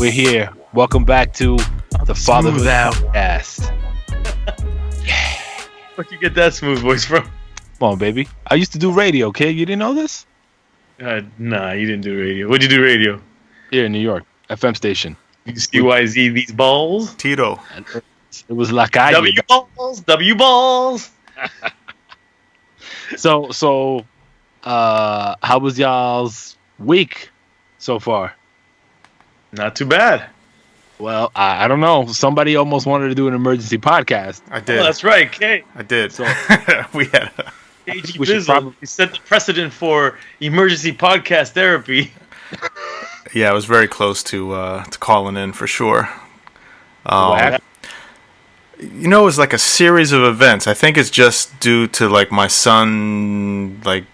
We're here. Welcome back to the Fatherhood out. podcast. Where'd you get that smooth voice from? Come on, baby. I used to do radio, kid. You didn't know this? Nah, you didn't do radio. What'd you do radio? Here in New York, FM station. CYZ these balls? Tito. It was La Calle. W balls? W balls? So, how was y'all's week so far? Not too bad. Well, I don't know. Somebody almost wanted to do an emergency podcast. I did. Oh, that's right, Kay. I did. So we had KG we should Bizzle. probably- He set the precedent for emergency podcast therapy. I was very close to calling in for sure. What happened? You know, it was like a series of events. I think it's just due to like my son like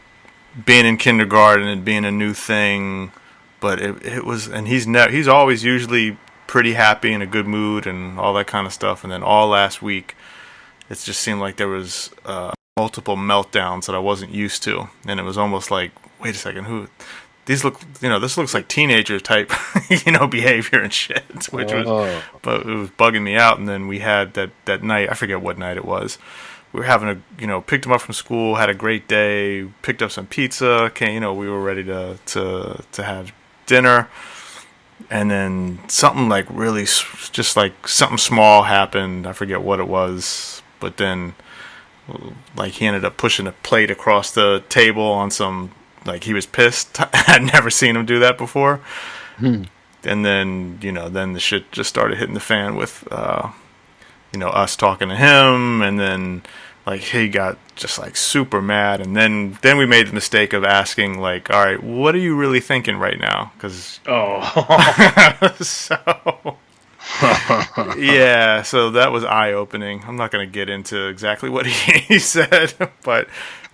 being in kindergarten and being a new thing. But it was, and he's always usually pretty happy, in a good mood, and all that kind of stuff. And then all last week, it just seemed like there was multiple meltdowns that I wasn't used to, and it was almost like, wait a second, this looks like teenager type, behavior and shit, but it was bugging me out. And then we had that night, I forget what night it was. We were having picked him up from school, had a great day, picked up some pizza, we were ready to have dinner, and then something like really just like something small happened. I forget what it was, but then like he ended up pushing a plate across the table on some, like he was pissed. I'd never seen him do that before. And then then the shit just started hitting the fan with us talking to him, and then like he got just like super mad, and then we made the mistake of asking like, all right, what are you really thinking right now? Because so so that was eye-opening. I'm not going to get into exactly what he said, but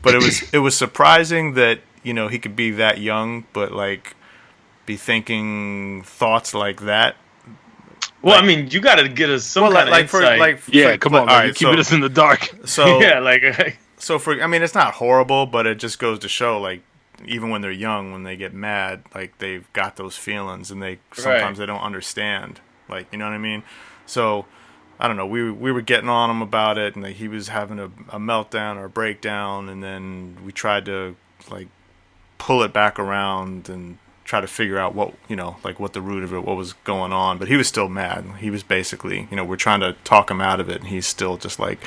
it was surprising that he could be that young, but like be thinking thoughts like that. Well, I mean, you got to get us some kind of insight. Come on, man. You're keeping us in the dark. So it's not horrible, but it just goes to show, like, even when they're young, when they get mad, like they've got those feelings, and sometimes they don't understand, like, you know what I mean? So I don't know. We were getting on him about it, and like, he was having a meltdown or a breakdown, and then we tried to like pull it back around and try to figure out what the root of it, what was going on. But he was still mad. He was basically, we're trying to talk him out of it, and he's still just like,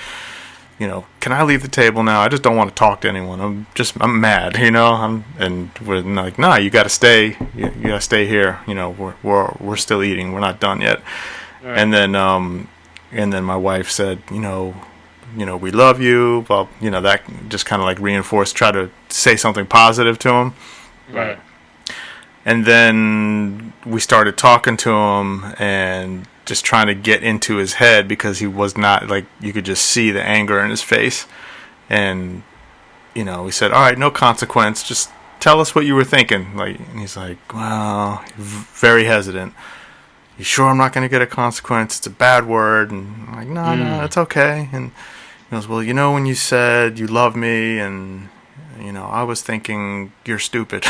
can I leave the table now? I just don't want to talk to anyone. I'm mad, and we're like, nah, you got to stay. You got to stay here. We're still eating. We're not done yet. Right. And then my wife said, we love you. Well, that just kind of like reinforced, try to say something positive to him. Right. And then we started talking to him and just trying to get into his head, because he was not, like, you could just see the anger in his face. And, we said, all right, no consequence. Just tell us what you were thinking. Like, and he's like, well, very hesitant. You sure I'm not going to get a consequence? It's a bad word. And I'm like, no, it's okay. And he goes, well, when you said you love me, and I was thinking you're stupid,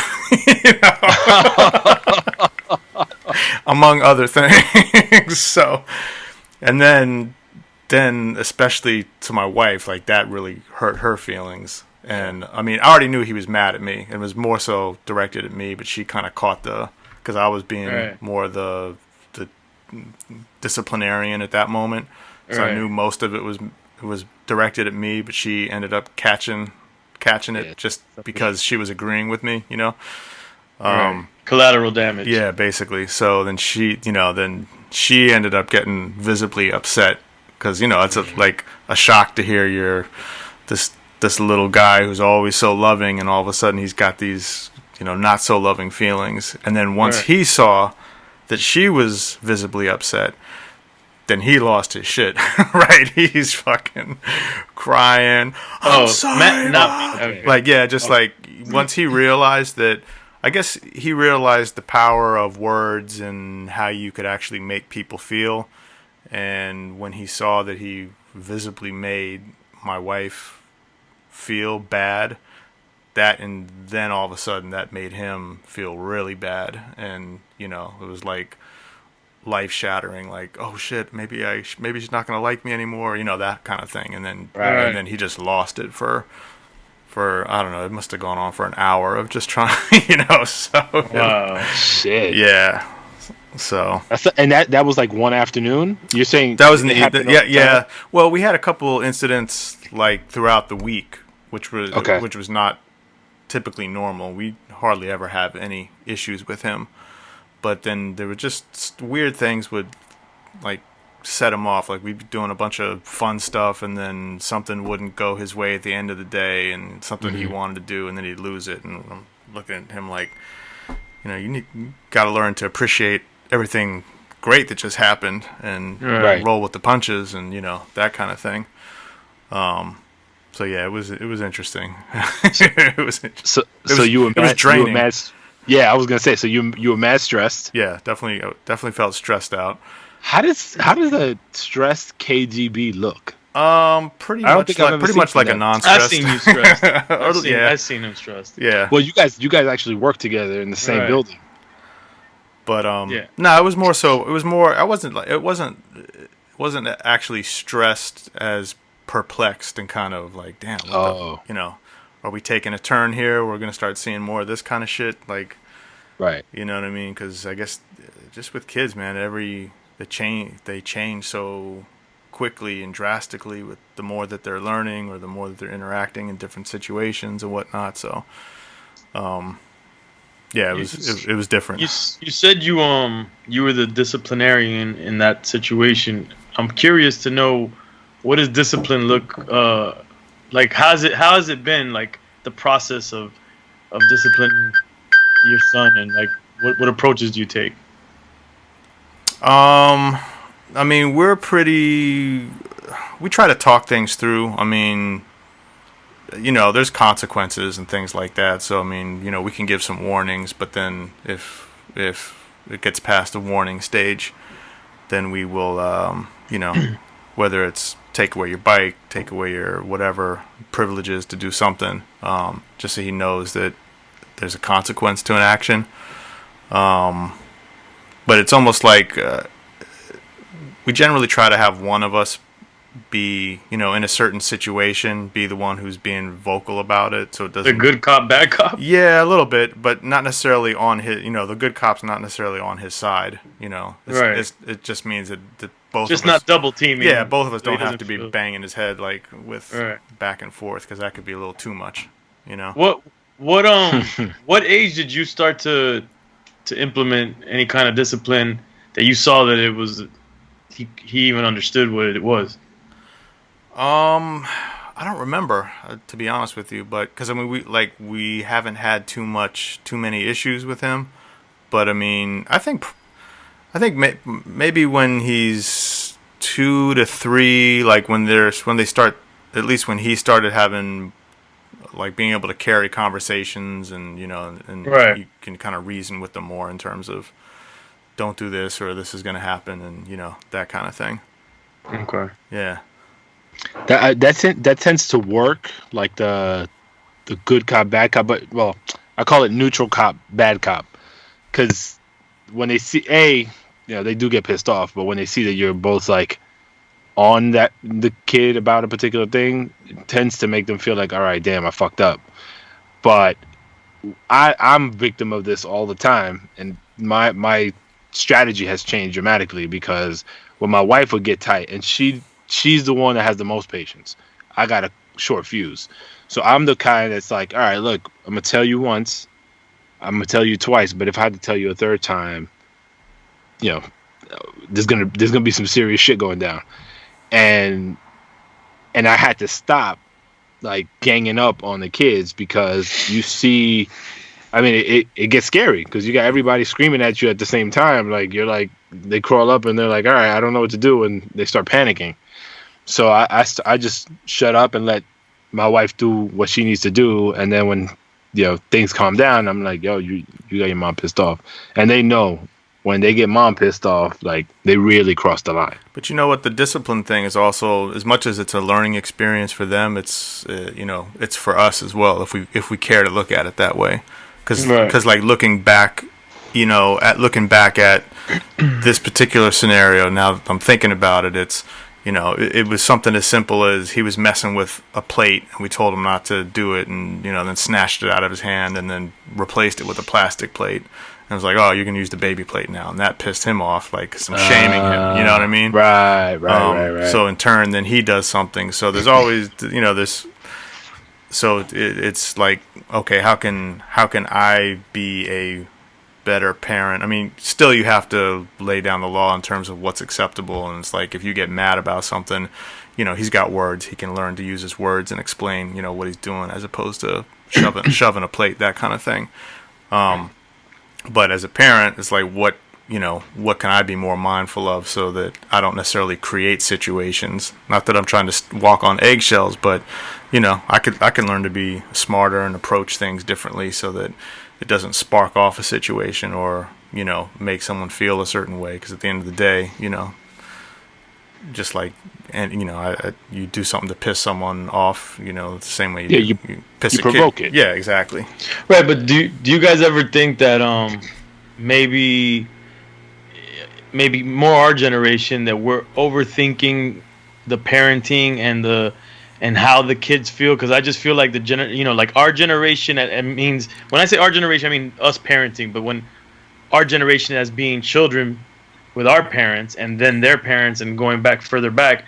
among other things. So, and then especially to my wife, like that really hurt her feelings. And I mean, I already knew he was mad at me. It was more so directed at me, but she kind of caught because I was being more the disciplinarian at that moment. So I knew most of it was directed at me, but she ended up catching it just because she was agreeing with me, collateral damage. Yeah, basically. So then she ended up getting visibly upset, because it's like a shock to hear this little guy who's always so loving, and all of a sudden he's got these not so loving feelings. And then once he saw that she was visibly upset, then he lost his shit. Right? He's fucking crying. I'm sorry. Like once he realized that, I guess he realized the power of words and how you could actually make people feel. And when he saw that he visibly made my wife feel bad, and then all of a sudden that made him feel really bad. And, it was like life shattering, like, oh shit, maybe she's not gonna like me anymore, that kind of thing. And then and then he just lost it for I don't know, it must have gone on for an hour of just trying, So wow, shit, yeah. So and that was like one afternoon. You're saying that was yeah. Well, we had a couple incidents like throughout the week, which was not typically normal. We hardly ever have any issues with him. But then there were just weird things would like set him off. Like we'd be doing a bunch of fun stuff, and then something wouldn't go his way at the end of the day, and something he wanted to do, and then he'd lose it. And I'm looking at him like, you got to learn to appreciate everything great that just happened, and roll with the punches, and that kind of thing. So yeah, it was interesting. It was interesting. So you were it was draining. Yeah, I was gonna say. So you were mad stressed. Yeah, definitely felt stressed out. How does a stressed KGB look? Pretty much like a non-stressed. I've seen you stressed. I've seen him stressed. Yeah. Well, you guys actually work together in the same building. But no, it was more so. It was more. It wasn't actually stressed as perplexed and kind of like, damn. Are we taking a turn here? We're gonna start seeing more of this kind of shit, like, right? You know what I mean? Because I guess just with kids, man, they change so quickly and drastically with the more that they're learning or the more that they're interacting in different situations and whatnot. So, yeah, it was different. You said you were the disciplinarian in that situation. I'm curious to know, what does discipline look like? How has it been, like, the process of disciplining your son, and like what approaches do you take? I mean, we try to talk things through. I mean, there's consequences and things like that. So I mean, we can give some warnings, but then if it gets past the warning stage, then we will whether it's take away your bike, take away your whatever privileges to do something, just so he knows that there's a consequence to an action. But it's almost like we generally try to have one of us be, in a certain situation, be the one who's being vocal about it, so it doesn't. The good cop, bad cop. Yeah, a little bit, but not necessarily on his. The good cop's not necessarily on his side. It just means that both. Just of us, not double teaming. Yeah, both of us don't have to be banging his head like with back and forth, because that could be a little too much. What age did you start to implement any kind of discipline that you saw that it was he even understood what it was? I don't remember, to be honest with you, but because I mean we haven't had too many issues with him, but I mean I think maybe when he's 2 to 3, like when they start, at least when he started having, like, being able to carry conversations, and you can kind of reason with them more in terms of, don't do this, or this is going to happen, and that kind of thing. Okay. Yeah. That tends to work, like the good cop, bad cop, but I call it neutral cop, bad cop, because when they see they do get pissed off, but when they see that you're both like on the kid about a particular thing, it tends to make them feel like, all right, damn, I fucked up. But I'm victim of this all the time, and my strategy has changed dramatically, because when my wife would get tight, and she's the one that has the most patience, I got a short fuse. So I'm the kind that's like, all right, look, I'm gonna tell you once, I'm gonna tell you twice, but if I had to tell you a third time, there's gonna be some serious shit going down. And I had to stop, like, ganging up on the kids, because you see, I mean, it gets scary, because you got everybody screaming at you at the same time. Like, you're like, they crawl up and they're like, all right, I don't know what to do, and they start panicking. So I just shut up and let my wife do what she needs to do, and then when things calm down, I'm like, yo, you got your mom pissed off, and they know when they get mom pissed off, like, they really cross the line. But you know what? The discipline thing is also, as much as it's a learning experience for them, it's it's for us as well, if we care to look at it that way. Because like looking back at this particular scenario, now that I'm thinking about it, it's, it was something as simple as he was messing with a plate, and we told him not to do it, and, then snatched it out of his hand and then replaced it with a plastic plate. And I was like, oh, you're going to use the baby plate now. And that pissed him off, like, 'cause I'm shaming him. You know what I mean? Right. So in turn, then he does something. So there's always, this. So it's like, okay, how can I be a better parent? I mean, still you have to lay down the law in terms of what's acceptable. And it's like, if you get mad about something, he's got words. He can learn to use his words and explain, what he's doing, as opposed to shoving a plate, that kind of thing. But as a parent, it's like, what can I be more mindful of so that I don't necessarily create situations? Not that I'm trying to walk on eggshells, but I can learn to be smarter and approach things differently so that it doesn't spark off a situation or make someone feel a certain way. Because at the end of the day, just like, and you do something to piss someone off, the same way you piss a provoke kid. it. Yeah, exactly. Right, but do you guys ever think that maybe more our generation, that we're overthinking the parenting and how the kids feel? Because I just feel like like our generation, it means, when I say our generation, I mean us parenting, but when our generation as being children with our parents and then their parents and going back further back,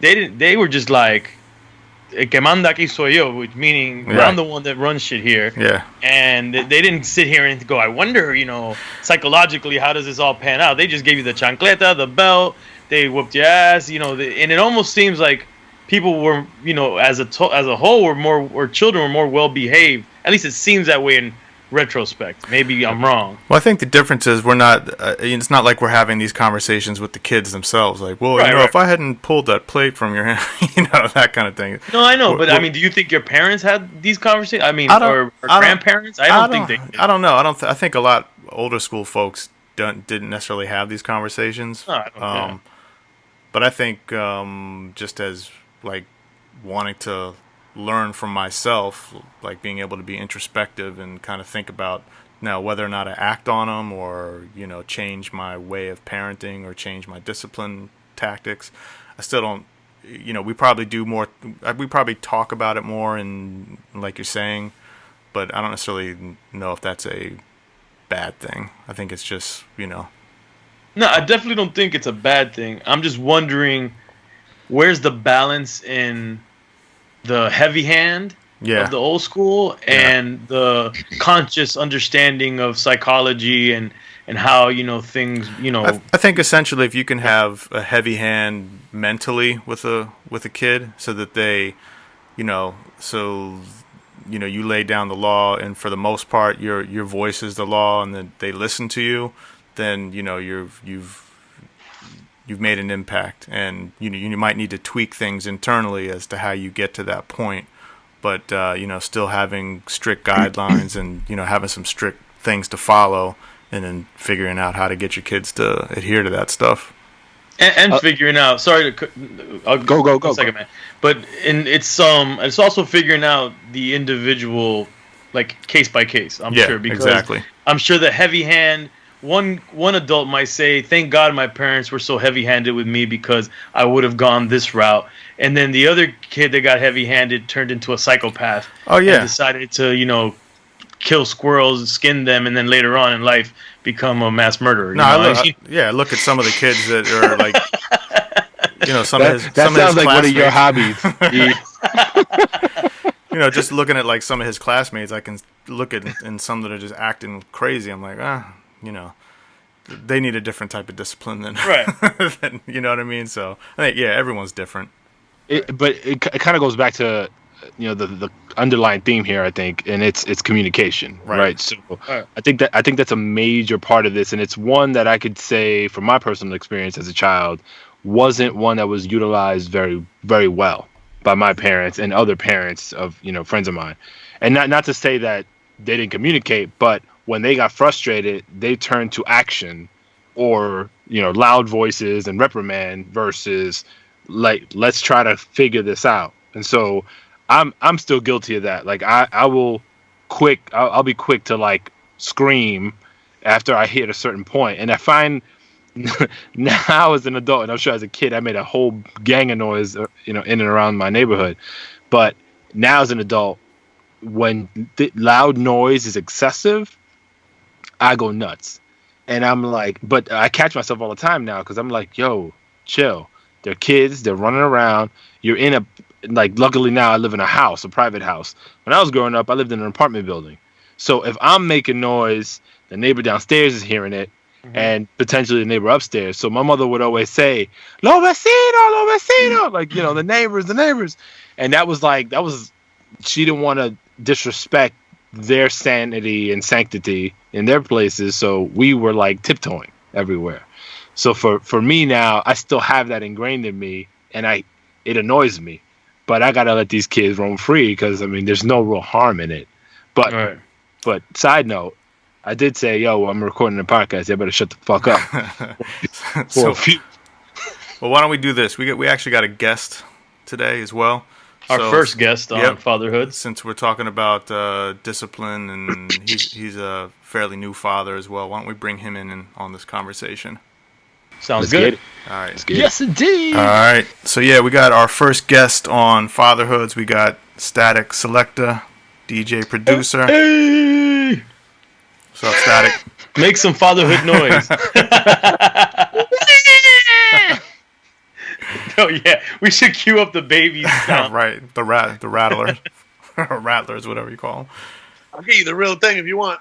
they were just like, el que manda aquí soy yo, which meaning I'm the one that runs shit here. Yeah. And they didn't sit here and go, I wonder, psychologically, how does this all pan out? They just gave you the chancleta, the belt, they whooped your ass, and it almost seems like people were, as a whole, children were more well behaved. At least it seems that way in retrospect. Maybe I'm wrong. Well, I think the difference is we're not. It's not like we're having these conversations with the kids themselves. Like, well, if I hadn't pulled that plate from your hand, that kind of thing. No, I know, but I mean, do you think your parents had these conversations? I mean, or grandparents? I don't think they did. I don't know. I think a lot older school folks didn't necessarily have these conversations. No, I don't, but I think just as like wanting to learn from myself, like being able to be introspective and kind of think about now whether or not I act on them or change my way of parenting or change my discipline tactics. I still don't. We probably do more. We probably talk about it more, and like you're saying, but I don't necessarily know if that's a bad thing. I think it's just No, I definitely don't think it's a bad thing. I'm just wondering, where's the balance in the heavy hand of the old school and the conscious understanding of psychology and how things I think essentially if you can have a heavy hand mentally with a kid, so that they you lay down the law, and for the most part your voice is the law, and then they listen to you, then you've made an impact, and you might need to tweak things internally as to how you get to that point, but still having strict guidelines and having some strict things to follow, and then figuring out how to get your kids to adhere to that stuff. And figuring out. Sorry to go. One second, man. But it's also figuring out the individual, like case by case. I'm sure, because exactly. I'm sure the heavy hand. One adult might say, "Thank God my parents were so heavy-handed with me because I would have gone this route." And then the other kid that got heavy-handed turned into a psychopath. Oh yeah. And decided to kill squirrels, skin them, and then later on in life become a mass murderer. Look at some of the kids that are like, that sounds like one of your hobbies. Just looking at like some of his classmates, I can look at and some that are just acting crazy. I'm like, they need a different type of discipline than, right. than, you know what I mean? So I think, everyone's different. But it kind of goes back to, the underlying theme here, I think, and it's communication, right? So I think that's a major part of this, and it's one that I could say from my personal experience as a child wasn't one that was utilized very, very well by my parents and other parents of, friends of mine. And not to say that they didn't communicate, but when they got frustrated, they turned to action or, loud voices and reprimand versus like, let's try to figure this out. And so I'm still guilty of that. Like I'll be quick to like scream after I hit a certain point. And I find now as an adult, and I'm sure as a kid, I made a whole gang of noise, in and around my neighborhood. But now as an adult, when loud noise is excessive, I go nuts. And I'm like, but I catch myself all the time now because I'm like, yo, chill. They're kids. They're running around. You're in a, like, luckily now I live in a house, a private house. When I was growing up, I lived in an apartment building. So if I'm making noise, the neighbor downstairs is hearing it, and potentially the neighbor upstairs. So my mother would always say, lo vecino, like, the neighbors. And that was, she didn't want to disrespect their sanity and sanctity in their places, so we were like tiptoeing everywhere. So for me now, I still have that ingrained in me, and it annoys me, but I gotta let these kids roam free because there's no real harm in it. But Right. But side note, I did say, yo, I'm recording a podcast. You better shut the fuck up. Well, why don't we do this? We actually got a guest today as well. Our first guest on Fatherhood. Since we're talking about discipline, and he's a fairly new father as well, why don't we bring him in on this conversation? Sounds good. All right. Yes, indeed. All right. So, yeah, we got our first guest on Fatherhoods. We got Statik, Selektah, DJ, producer. Hey! What's up, Statik? Make some fatherhood noise. Oh yeah, we should cue up the babies. Right, the rattlers, or rattlers, whatever you call them. I'll get you the real thing if you want.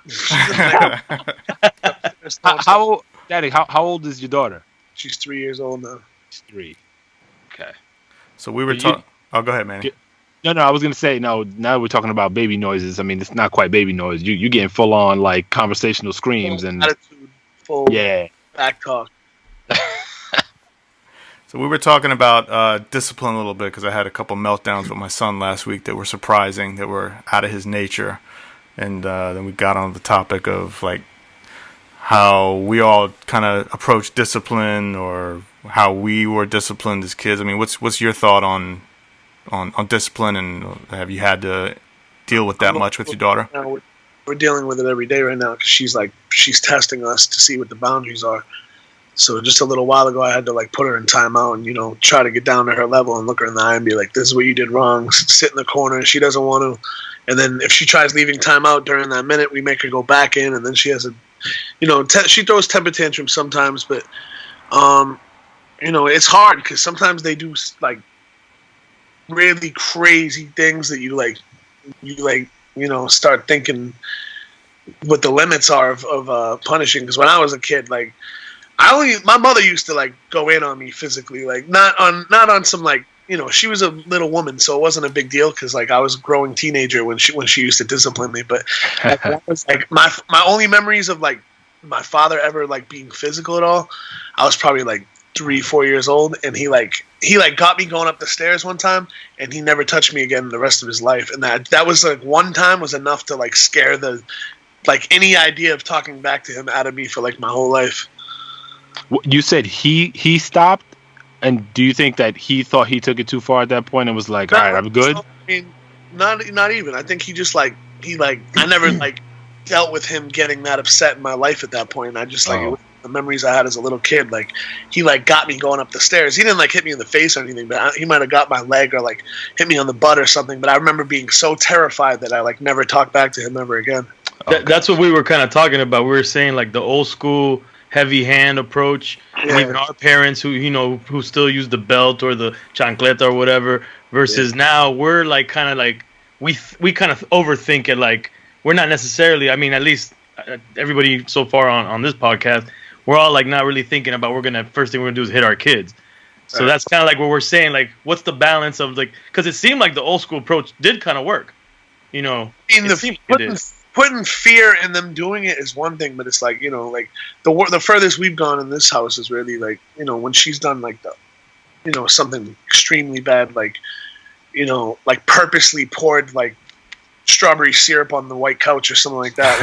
How Daddy? How old is your daughter? She's 3 years old now. She's 3. Okay. So we were talking. Oh, go ahead, Manny. No, I was gonna say no. Now we're talking about baby noises. It's not quite baby noise. You getting full on like conversational screams and attitude, full back talk. So we were talking about discipline a little bit because I had a couple meltdowns with my son last week that were surprising, that were out of his nature, and then we got on the topic of like how we all kind of approach discipline, or how we were disciplined as kids. What's your thought on discipline, and have you had to deal with that much with your daughter? We're dealing with it every day right now because she's testing us to see what the boundaries are. So just a little while ago, I had to like put her in timeout and try to get down to her level and look her in the eye and be like, "This is what you did wrong." Sit in the corner, and she doesn't want to. And then if she tries leaving timeout during that minute, we make her go back in, and then she has she throws temper tantrums sometimes, but it's hard because sometimes they do like really crazy things that you start thinking what the limits are of punishing. Because when I was a kid, like my mother used to like go in on me physically, like not on some like she was a little woman, so it wasn't a big deal because like I was a growing teenager when she used to discipline me. But like, that was like my only memories of like my father ever like being physical at all. I was probably like 3-4 years old, and he got me going up the stairs one time, and he never touched me again the rest of his life. And that was like one time was enough to like scare any idea of talking back to him out of me for like my whole life. You said he stopped, and do you think that he thought he took it too far at that point and was like, all right, I'm good? Not even. I think he just I never like dealt with him getting that upset in my life at that point. And I just the memories I had as a little kid, like he like got me going up the stairs. He didn't like hit me in the face or anything, but he might have got my leg or like hit me on the butt or something. But I remember being so terrified that I like never talked back to him ever again. That's what we were kind of talking about. We were saying like the old school heavy hand approach, and even our parents who still use the belt or the chancleta or whatever, versus now we're like kind of like we kind of overthink it. Like we're not necessarily, at least everybody so far on this podcast, we're all like not really thinking about first thing we're gonna do is hit our kids. So that's kind of like what we're saying, like what's the balance of like, because it seemed like the old school approach did kind of work, Putting fear in them doing it is one thing, but it's like like the furthest we've gone in this house is really like when she's done like the something extremely bad, like like purposely poured like strawberry syrup on the white couch or something like that.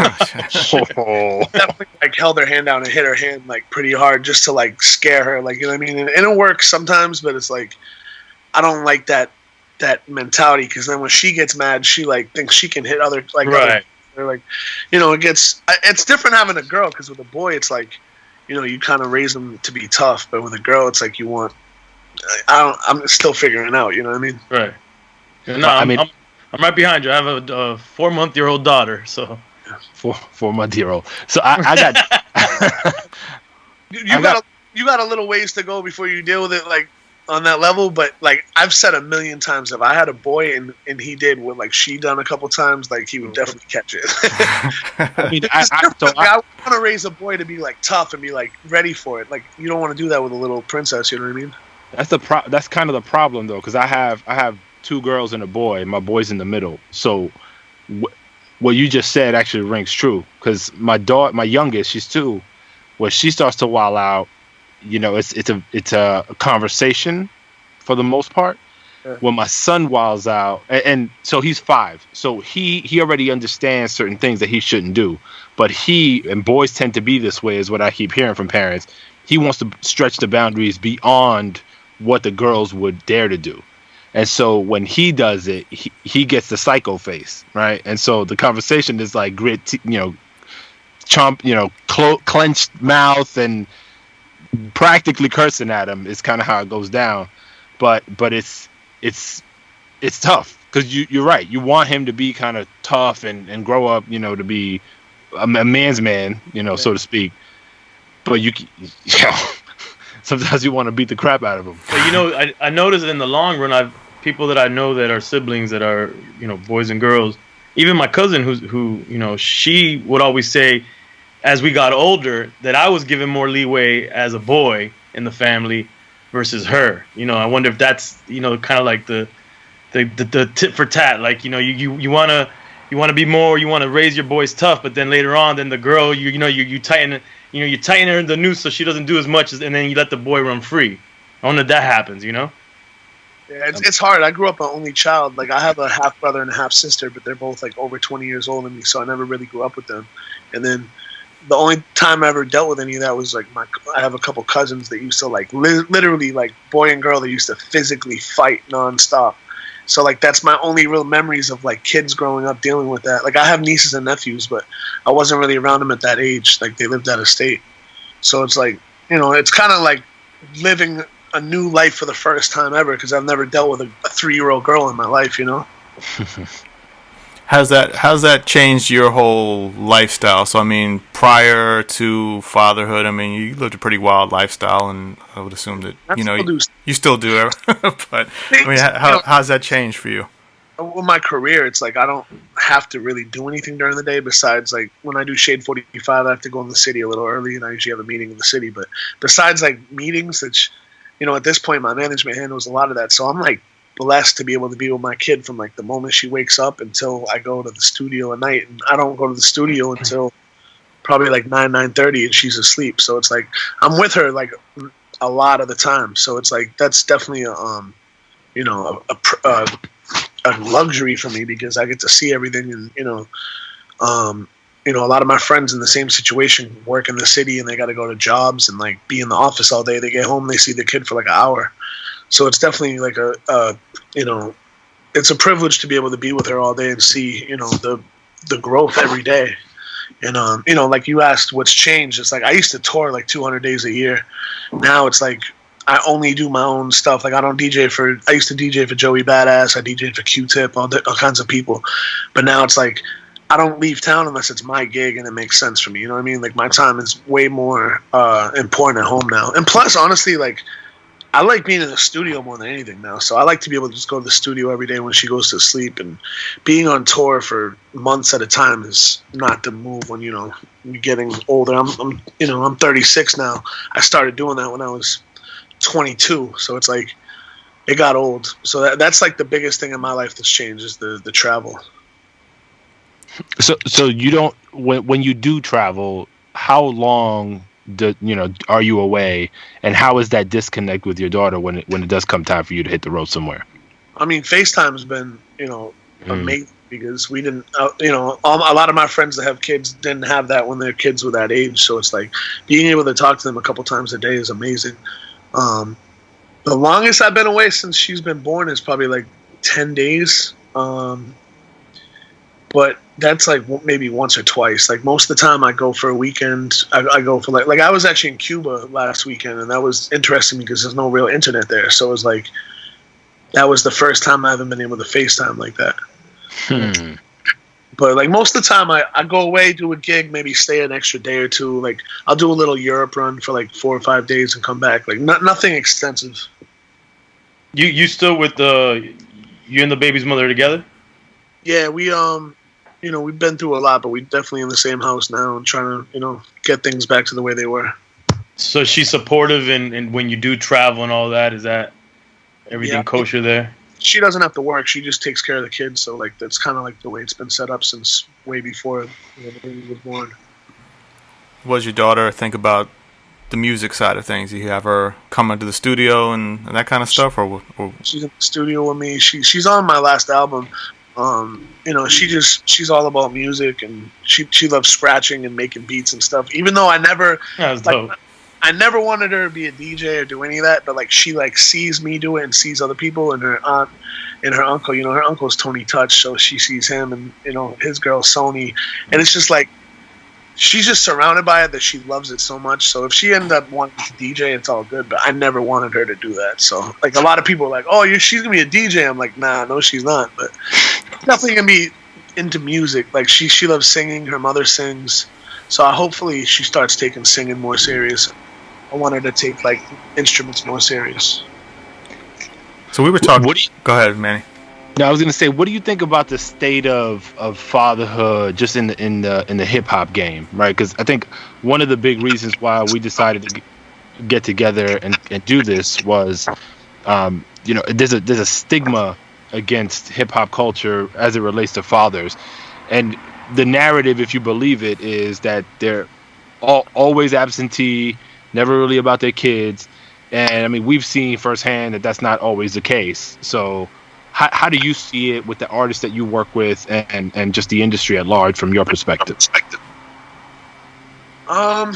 Like, definitely like held her hand down and hit her hand like pretty hard just to like scare her, like and it works sometimes, but it's like I don't like that mentality, because then when she gets mad, she like thinks she can hit other like right. They're like, it's different having a girl because with a boy, it's like, you kind of raise them to be tough, but with a girl, it's like I'm still figuring it out. You know what I mean? Right. No, I'm right behind you. I have a 4-month-old daughter, so 4-month-old. So I got. You got a little ways to go before you deal with it, like on that level. But like I've said a million times, if I had a boy and he did what like she done a couple times, like he would definitely catch it. I mean, I want to raise a boy to be like tough and be like ready for it. Like you don't want to do that with a little princess. You know what I mean? That's kind of the problem though, because I have 2 girls and a boy. And my boy's in the middle. So what you just said actually rings true. Because my youngest, she's 2. When she starts to wild out, it's a conversation for the most part. Yeah. When my son wilds out, and so he's 5, so he already understands certain things that he shouldn't do. But and boys tend to be this way, is what I keep hearing from parents. He wants to stretch the boundaries beyond what the girls would dare to do. And so when he does it, he gets the psycho face, right? And so the conversation is like grit, chomp, clenched mouth and practically cursing at him is kind of how it goes down. But it's tough because you're right. You want him to be kind of tough and grow up, to be a man's man, so to speak. But sometimes you want to beat the crap out of him. But I noticed in the long run, people that I know that are siblings that are boys and girls. Even my cousin, who she would always say, as we got older, that I was given more leeway as a boy in the family versus her. I wonder if that's kind of like the tit for tat. Like you want to be more, you want to raise your boys tough, but then later on, then the girl you tighten her in the noose so she doesn't do as much, and then you let the boy run free. I wonder if that happens. Yeah, it's hard. I grew up an only child. Like I have a half brother and a half sister, but they're both like over 20 years older than me, so I never really grew up with them. And then the only time I ever dealt with any of that was like I have a couple cousins that used to like literally like boy and girl that used to physically fight nonstop. So like that's my only real memories of like kids growing up dealing with that. Like I have nieces and nephews, but I wasn't really around them at that age. Like they lived out of state, so it's like it's kind of like living a new life for the first time ever because I've never dealt with a 3-year-old girl in my life. How's that changed your whole lifestyle? So I mean, prior to fatherhood, I mean, you lived a pretty wild lifestyle, and I would assume that you still do. But I mean, how's that changed for you? With my career, it's like I don't have to really do anything during the day besides like when I do Shade 45, I have to go in the city a little early, and I usually have a meeting in the city. But besides like meetings, which at this point my management handles a lot of that, so I'm like blessed to be able to be with my kid from like the moment she wakes up until I go to the studio at night, and I don't go to the studio until probably like 9:30 and she's asleep. So it's like I'm with her like a lot of the time. So it's like that's definitely a luxury for me because I get to see everything, and a lot of my friends in the same situation work in the city and they got to go to jobs and like be in the office all day. They get home, they see the kid for like an hour. So it's definitely like it's a privilege to be able to be with her all day and see, the growth every day. And, like you asked what's changed. It's like I used to tour like 200 days a year. Now it's like I only do my own stuff. Like I used to DJ for Joey Badass. I DJed for Q-Tip, all kinds of people. But now it's like I don't leave town unless it's my gig and it makes sense for me. You know what I mean? Like my time is way more important at home now. And plus, honestly, like I like being in the studio more than anything now. So I like to be able to just go to the studio every day when she goes to sleep. And being on tour for months at a time is not the move when you're getting older. I'm 36 now. I started doing that when I was 22. So it's like it got old. So that's like the biggest thing in my life that's changed is the travel. So you don't when you do travel, how long are you away, and how is that disconnect with your daughter when it does come time for you to hit the road somewhere? I mean, FaceTime has been amazing because we didn't a lot of my friends that have kids didn't have that when their kids were that age. So it's like being able to talk to them a couple times a day is amazing. The longest I've been away since she's been born is probably like 10 days. But That's like maybe once or twice. Like most of the time, I go for a weekend. I go for like I was actually in Cuba last weekend, and that was interesting because there's no real internet there. So it was like that was the first time I haven't been able to FaceTime like that. But like most of the time, I go away, do a gig, maybe stay an extra day or two. Like I'll do a little Europe run for like 4 or 5 days and come back. Like nothing extensive. You still with you and the baby's mother together? Yeah, we we've been through a lot, but we're definitely in the same house now and trying to get things back to the way they were. So she's supportive, and when you do travel and all that, is that everything kosher there? She doesn't have to work. She just takes care of the kids. So like that's kind of like the way it's been set up since way before the baby was born. What does your daughter think about the music side of things? You have her come into the studio and that kind of stuff, or she's in the studio with me. She's on my last album. She's all about music, and she loves scratching and making beats and stuff. Even though I never wanted her to be a DJ or do any of that, but like she like sees me do it and sees other people, and her aunt and her uncle. Her uncle's Tony Touch, so she sees him, and his girl Sony, and it's just like she's just surrounded by it that she loves it so much. So if she ended up wanting to DJ, it's all good. But I never wanted her to do that. So like a lot of people are like, "Oh, she's gonna be a DJ." I'm like, "Nah, no, she's not." But definitely gonna be into music. Like she loves singing. Her mother sings. So hopefully she starts taking singing more serious. I want her to take like instruments more serious. So we were talking. Go ahead, Manny. No, I was gonna say, what do you think about the state of fatherhood just in the hip hop game, right? Because I think one of the big reasons why we decided to get together and do this was, there's a stigma against hip hop culture as it relates to fathers, and the narrative, if you believe it, is that they're always absentee, never really about their kids, and I mean we've seen firsthand that that's not always the case. So how do you see it with the artists that you work with and just the industry at large from your perspective? I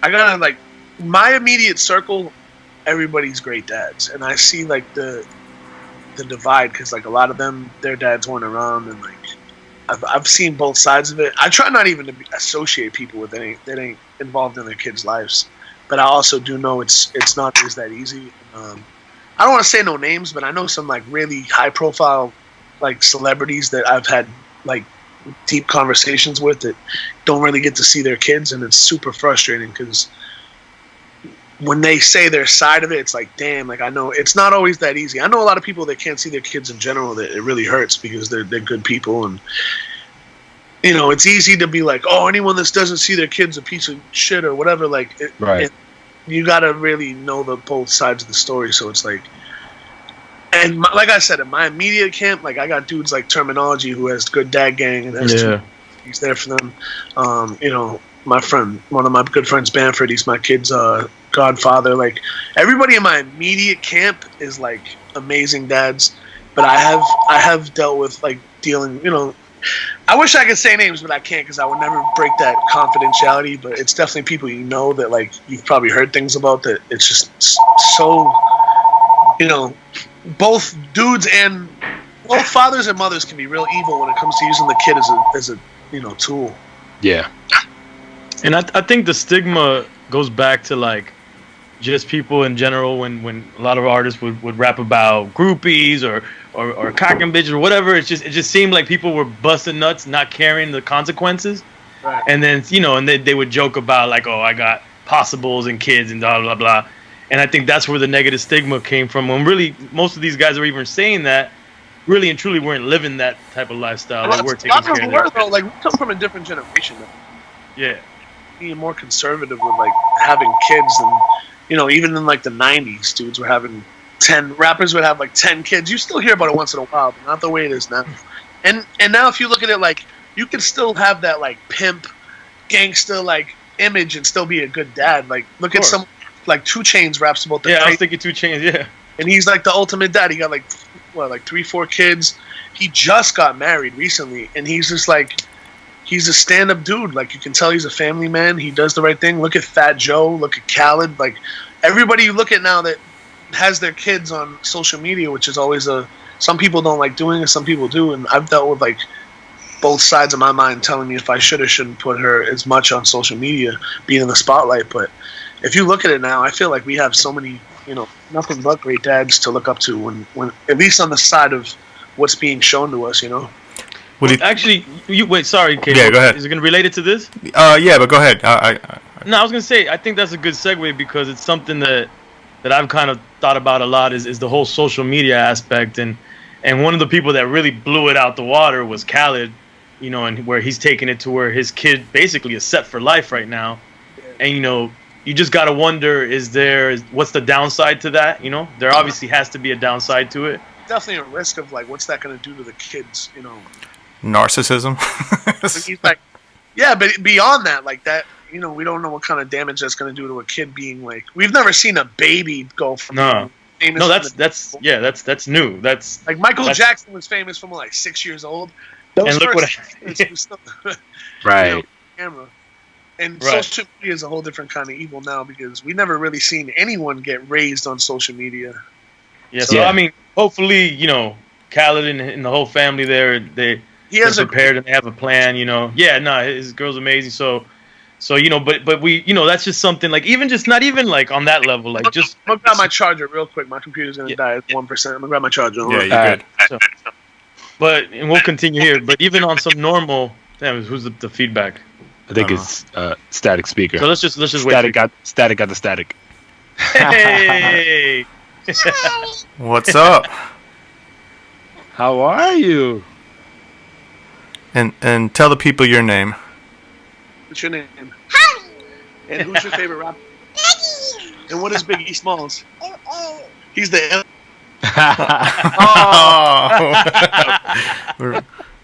gotta like my immediate circle, everybody's great dads, and I see like the divide because like a lot of them, their dads weren't around, and like I've seen both sides of it. I try not even to associate people with any that ain't involved in their kids' lives, but I also do know it's not always that easy. I don't want to say no names, but I know some like really high profile like celebrities that I've had like deep conversations with that don't really get to see their kids, and it's super frustrating because when they say their side of it, it's like, damn, like I know it's not always that easy. I know a lot of people that can't see their kids in general that it really hurts because they're good people, and it's easy to be like, oh, anyone that doesn't see their kid's a piece of shit or whatever. Like, right. You gotta really know the both sides of the story. So it's like, and like I said, in my immediate camp, like I got dudes like Terminology who has good dad gang and has he's there for them. My friend, one of my good friends, Bamford, he's my kid's godfather. Like everybody in my immediate camp is like amazing dads, but I have dealt with like dealing. I wish I could say names, but I can't because I would never break that confidentiality. But it's definitely people that like you've probably heard things about that. It's just so, both dudes and both fathers and mothers can be real evil when it comes to using the kid as a tool. Yeah. And I think the stigma goes back to like just people in general when a lot of artists would rap about groupies or cock and bitches or whatever. It just seemed like people were busting nuts, not caring the consequences. Right. And then and they would joke about like, oh, I got possibles and kids and blah blah blah. And I think that's where the negative stigma came from. When really most of these guys are even saying that really and truly weren't living that type of lifestyle. They were taking care of their kids. Like we come from a different generation. Yeah. Being more conservative with like having kids, and even in like the 90s, dudes were having 10 rappers would have like 10 kids. You still hear about it once in a while, but not the way it is now. And now if you look at it, like you can still have that like pimp gangster like image and still be a good dad. Like look at some like 2 Chainz raps about the I was thinking 2 Chainz, yeah. And he's like the ultimate dad. He got like 3-4 kids. He just got married recently, and he's just like he's a stand-up dude. Like you can tell he's a family man. He does the right thing. Look at Fat Joe. Look at Khaled. Like everybody you look at now that has their kids on social media, which is always some people don't like doing it, some people do. And I've dealt with like both sides of my mind telling me if I should or shouldn't put her as much on social media, being in the spotlight. But if you look at it now, I feel like we have so many, nothing but great dads to look up to when at least on the side of what's being shown to us, Actually, wait. Sorry, Kate. Yeah, go ahead. Is it going to relate it to this? Yeah, but go ahead. No, I was going to say, I think that's a good segue because it's something that I've kind of thought about a lot is the whole social media aspect. And one of the people that really blew it out the water was Khaled, and where he's taking it to where his kid basically is set for life right now. And, you just got to wonder, what's the downside to that? There obviously has to be a downside to it. Definitely a risk of, what's that going to do to the kids, Narcissism. He's like, yeah, but beyond that, that, we don't know what kind of damage that's going to do to a kid being we've never seen a baby go from famous. No, that's new. That's Michael Jackson was famous from 6 years old. And look what right. Camera. And social media is a whole different kind of evil now because we never really seen anyone get raised on social media. Yeah, so I mean, hopefully, Khaled and the whole family there, they're prepared and they have a plan. Yeah, no, his girl's amazing. So but we, that's just something even just not even on that level, I'm gonna grab my charger real quick. My computer's gonna die at 1%. I'm gonna grab my charger. Yeah, you're good. And we'll continue here. But even on some normal, who's the feedback? I think it's Static speaker. So let's just wait. Static got the static. Hey. What's up? How are you? And tell the people your name. What's your name? Harry. And who's your favorite rapper? Maggie. And what is Biggie Smalls? He's the.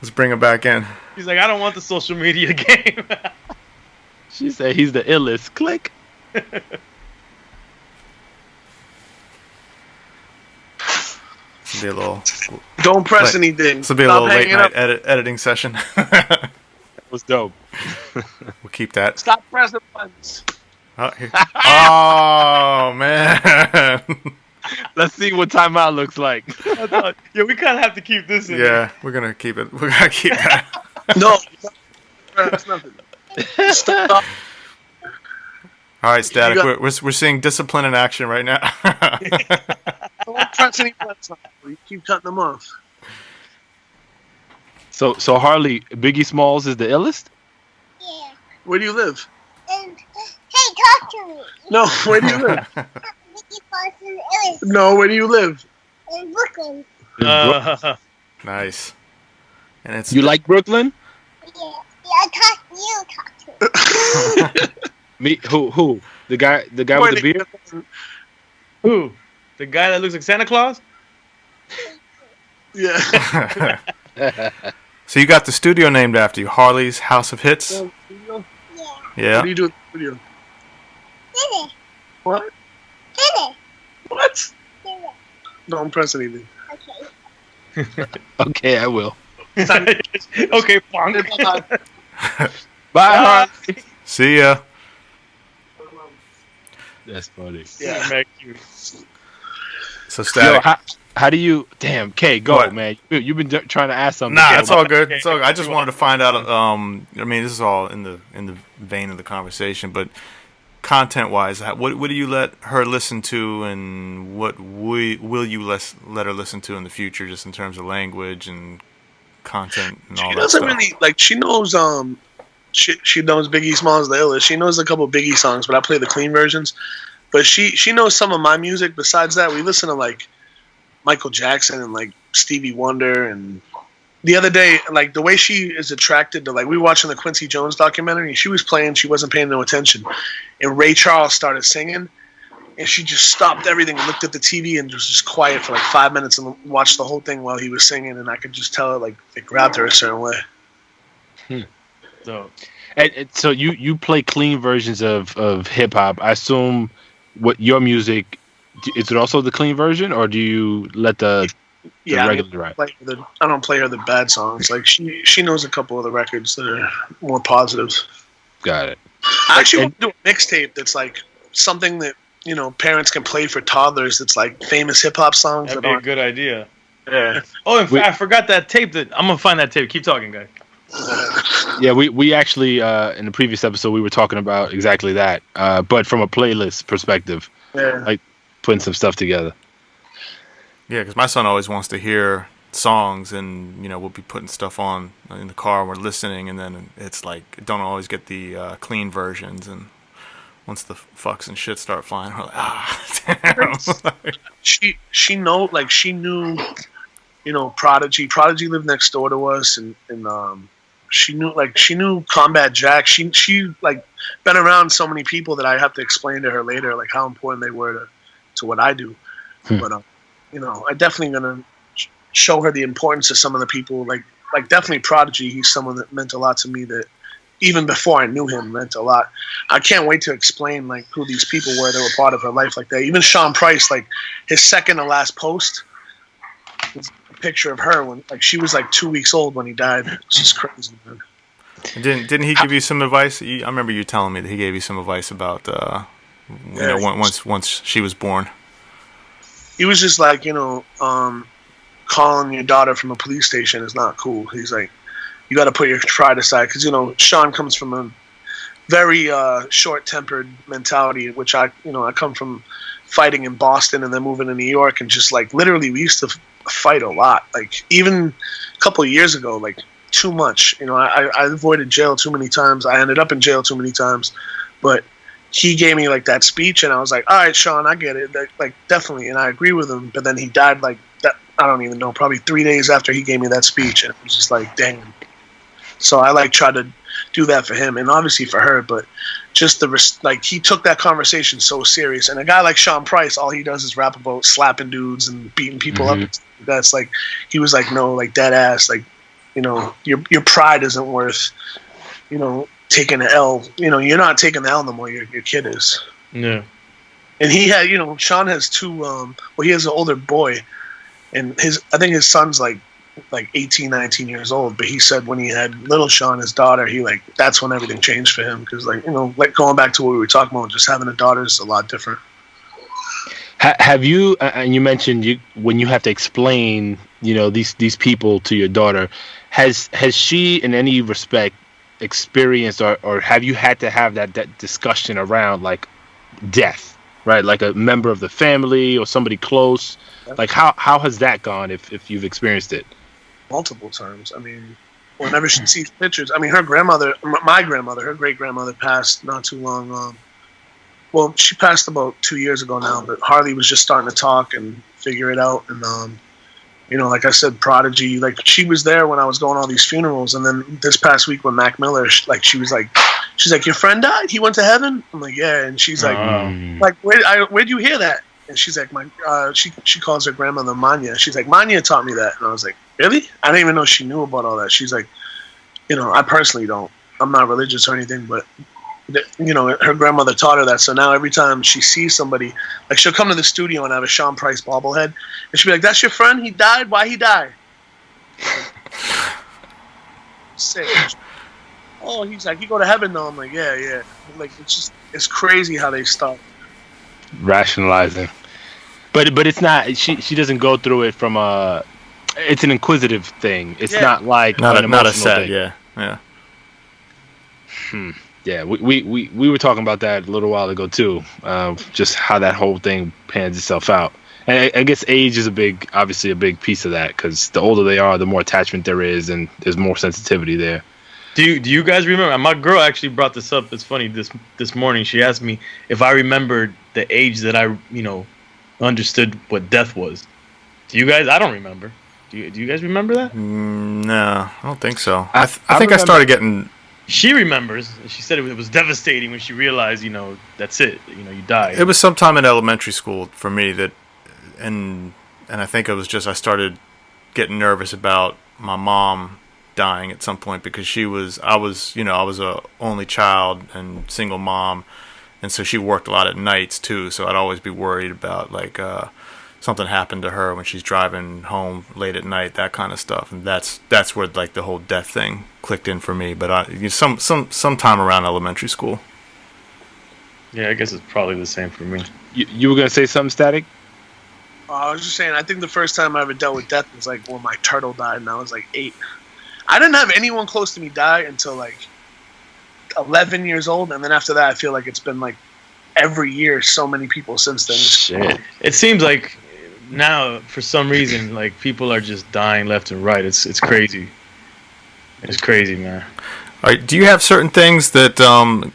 Let's bring him back in. He's like, I don't want the social media game. She said he's the illest. Click. Be a little. Don't press anything. This will be a little late night editing session. That was dope. We'll keep that. Stop pressing buttons. Oh man. Let's see what timeout looks like. Yeah, we kind of have to keep this in. Yeah, we're gonna keep it. We're gonna keep that. No, press nothing. Stop. All right, Static. We're seeing discipline in action right now. Don't press any buttons. You keep cutting them off. So Harley, Biggie Smalls is the illest? Yeah. Where do you live? Hey, talk to me. No, where do you live? Mickey Mouse is Ellis No, where do you live? in Brooklyn. Nice. And it's You like Brooklyn? Yeah, you talk to me. Me? Who? The guy with the beard? Who? The guy that looks like Santa Claus? Yeah. So you got the studio named after you, Harley's House of Hits. Yeah. Yeah. What do you do in the studio? Dinner. What? Dinner. What? Dinner. Don't press anything. Okay. Okay, I will. Okay, funk. Bye, Harley. See ya. That's funny. Yeah. Thank you. So Static. Yo, how do you? Damn, Kay, go, What? man. You've been trying to ask something. Nah, it's all good. It's all good. I just wanted to find out. I mean, this is all in the vein of the conversation, but content-wise, what do you let her listen to, and what will you let her listen to in the future, just in terms of language and content and all She that doesn't stuff? really she knows she knows Biggie Smalls the illest. She knows a couple Biggie songs, but I play the clean versions. But she knows some of my music. Besides that, we listen to Michael Jackson and Stevie Wonder. And the other day, the way she is attracted to we were watching the Quincy Jones documentary, and she was playing, she wasn't paying no attention, and Ray Charles started singing, and she just stopped everything and looked at the TV and was just quiet for 5 minutes and watched the whole thing while he was singing, and I could just tell it it grabbed her a certain way. So, And so you play clean versions of hip hop. I assume what your music is it also the clean version, or do you let the regular rap? I don't play her the bad songs. She knows a couple of the records that are more positive. Got it. I actually want to do a mixtape that's something that parents can play for toddlers. That's famous hip hop songs. that'd be a good idea. Yeah. Oh, in fact, I forgot that tape. I'm gonna find that tape. Keep talking, guys. Yeah, we actually in the previous episode we were talking about exactly that, but from a playlist perspective, Yeah. like putting some stuff together. Yeah, because my son always wants to hear songs, and we'll be putting stuff on in the car. We're listening, and then it's like don't always get the clean versions, and once the fucks and shit start flying, we're like, damn. she knew, Prodigy. Prodigy lived next door to us, and she knew Combat Jack. She like been around so many people that I have to explain to her later like how important they were to what I do. But I definitely gonna show her the importance of some of the people like definitely Prodigy. He's someone that meant a lot to me that even before I knew him meant a lot. I can't wait to explain like who these people were that were part of her life like that. Even Sean Price, like his second to last post was a picture of her when like she was like 2 weeks old when he died. It's just crazy, man. Didn't he give you some advice? I remember you telling me that he gave you some advice about once she was born. He was just like, calling your daughter from a police station is not cool. He's like, you got to put your pride aside because Sean comes from a very short-tempered mentality, which I come from fighting in Boston and then moving to New York, and just like literally we used to fight a lot. Like even a couple of years ago, like too much. I avoided jail too many times. I ended up in jail too many times, but he gave me like that speech, and I was like, all right, Sean, I get it, like definitely, and I agree with him. But then he died like that. I don't even know, probably 3 days after he gave me that speech, and it was just like, damn. So I like tried to do that for him, and obviously for her, but just he took that conversation so serious. And a guy like Sean Price, all he does is rap about slapping dudes and beating people up. That's like he was like, no, like dead ass, like your pride isn't worth taking an L. You're not taking the L no more. Your kid is. Yeah. And he had, Sean has two. He has an older boy, and I think his son's like 18, 19 years old. But he said when he had little Sean, his daughter, that's when everything changed for him because like going back to what we were talking about, just having a daughter is a lot different. Have you? And you mentioned when you have to explain, these people to your daughter. Has she in any respect experienced or have you had to have that discussion around like death, right? Like a member of the family or somebody close. Like how has that gone if you've experienced it? Multiple times. I mean, whenever she sees pictures, I mean, her grandmother, my grandmother, her great grandmother passed not too long. Well, she passed about 2 years ago now, but Harley was just starting to talk and figure it out. And, like I said, Prodigy, like she was there when I was going to all these funerals. And then this past week when Mac Miller, she's like, your friend died? He went to heaven? I'm like, yeah. And she's like, where'd you hear that? And she's like, she calls her grandmother Manya. She's like, Manya taught me that. And I was like, really? I didn't even know she knew about all that. She's like, I personally don't. I'm not religious or anything, but her grandmother taught her that. So now every time she sees somebody, like she'll come to the studio and have a Sean Price bobblehead, and she'll be like, "That's your friend? He died? Why he died?" Sick. Oh, he's like, "You go to heaven though." I'm like, "Yeah." Like it's crazy how they start rationalizing. But it's not. She doesn't go through it from a. It's an inquisitive thing. It's not like an emotional thing. Yeah. Yeah, we were talking about that a little while ago too. Just how that whole thing pans itself out, and I guess age is obviously a big piece of that because the older they are, the more attachment there is, and there's more sensitivity there. Do you guys remember? My girl actually brought this up. It's funny. This morning she asked me if I remembered the age that I understood what death was. Do you guys? I don't remember. Do you guys remember that? No, I don't think so. I think I started getting. She remembers. She said it was devastating when she realized, that's it. You die. It was sometime in elementary school for me and I think it was just I started getting nervous about my mom dying at some point because I was a only child and single mom, and so she worked a lot at nights too. So I'd always be worried about like something happened to her when she's driving home late at night, that kind of stuff. And that's where like the whole death thing clicked in for me. But sometime around elementary school. Yeah, I guess it's probably the same for me. You were gonna say something, Static? I was just saying, I think the first time I ever dealt with death was like when my turtle died, and I was like 8. I didn't have anyone close to me die until like 11 years old, and then after that, I feel like it's been like every year so many people since then. Shit. It seems like now, for some reason, like people are just dying left and right. It's crazy. It's crazy, man. All right, do you have certain things that,